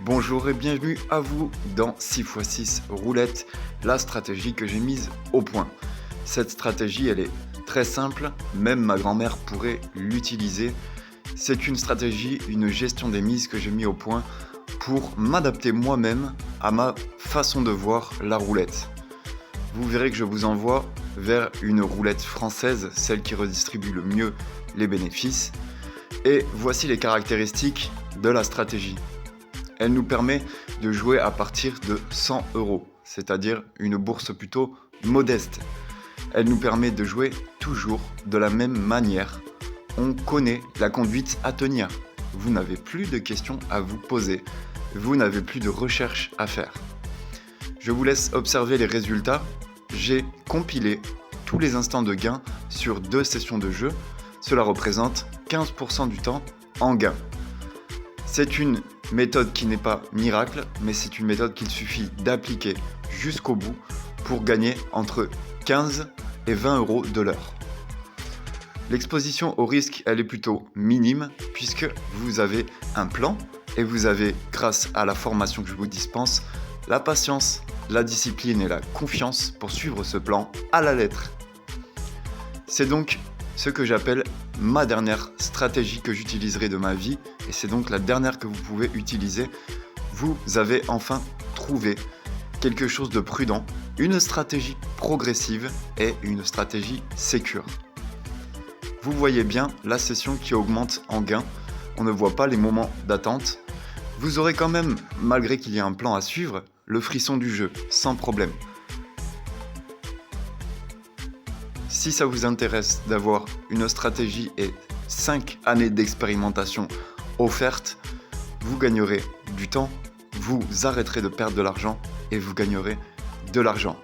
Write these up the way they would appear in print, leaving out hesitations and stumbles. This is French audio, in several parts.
Bonjour et bienvenue à vous dans 6x6 roulette, la stratégie que j'ai mise au point. Cette stratégie, elle est très simple, même ma grand-mère pourrait l'utiliser. C'est une stratégie, une gestion des mises que j'ai mis au point pour m'adapter moi-même à ma façon de voir la roulette. Vous verrez que je vous envoie vers une roulette française, celle qui redistribue le mieux les bénéfices. Et voici les caractéristiques de la stratégie. Elle nous permet de jouer à partir de 100 €, c'est-à-dire une bourse plutôt modeste. Elle nous permet de jouer toujours de la même manière. On connaît la conduite à tenir. Vous n'avez plus de questions à vous poser. Vous n'avez plus de recherche à faire. Je vous laisse observer les résultats. J'ai compilé tous les instants de gain sur 2 sessions de jeu. Cela représente 15% du temps en gain. C'est une méthode qui n'est pas miracle, mais c'est une méthode qu'il suffit d'appliquer jusqu'au bout pour gagner entre 15 et 20 € de l'heure. L'exposition au risque, elle est plutôt minime puisque vous avez un plan et vous avez, grâce à la formation que je vous dispense, la patience, la discipline et la confiance pour suivre ce plan à la lettre. C'est donc ce que j'appelle ma dernière stratégie que j'utiliserai de ma vie, et c'est donc la dernière que vous pouvez utiliser. Vous avez enfin trouvé quelque chose de prudent, une stratégie progressive et une stratégie sécure. Vous voyez bien la session qui augmente en gain, on ne voit pas les moments d'attente. Vous aurez quand même, malgré qu'il y ait un plan à suivre, le frisson du jeu, sans problème. Si ça vous intéresse d'avoir une stratégie et 5 années d'expérimentation offertes, vous gagnerez du temps, vous arrêterez de perdre de l'argent et vous gagnerez de l'argent.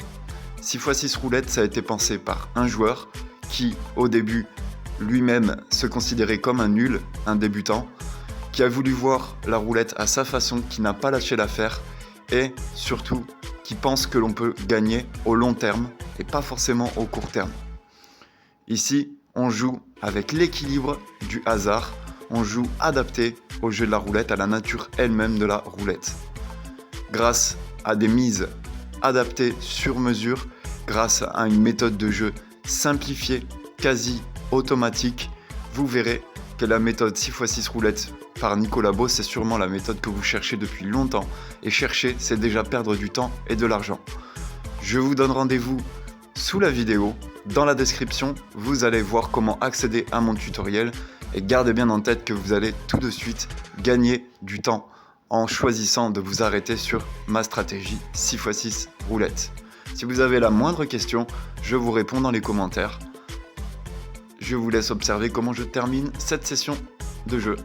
6x6 roulette, ça a été pensé par un joueur qui, au début, lui-même se considérait comme un nul, un débutant, qui a voulu voir la roulette à sa façon, qui n'a pas lâché l'affaire et surtout qui pense que l'on peut gagner au long terme et pas forcément au court terme. Ici, on joue avec l'équilibre du hasard, on joue adapté au jeu de la roulette, à la nature elle-même de la roulette. Grâce à des mises adaptées sur mesure, grâce à une méthode de jeu simplifiée, quasi automatique, vous verrez que la méthode 6x6 roulette par Nicolas Beau, c'est sûrement la méthode que vous cherchez depuis longtemps. Et chercher, c'est déjà perdre du temps et de l'argent. Je vous donne rendez-vous sous la vidéo. Dans la description, vous allez voir comment accéder à mon tutoriel et gardez bien en tête que vous allez tout de suite gagner du temps en choisissant de vous arrêter sur ma stratégie 6x6 roulette. Si vous avez la moindre question, je vous réponds dans les commentaires. Je vous laisse observer comment je termine cette session de jeu.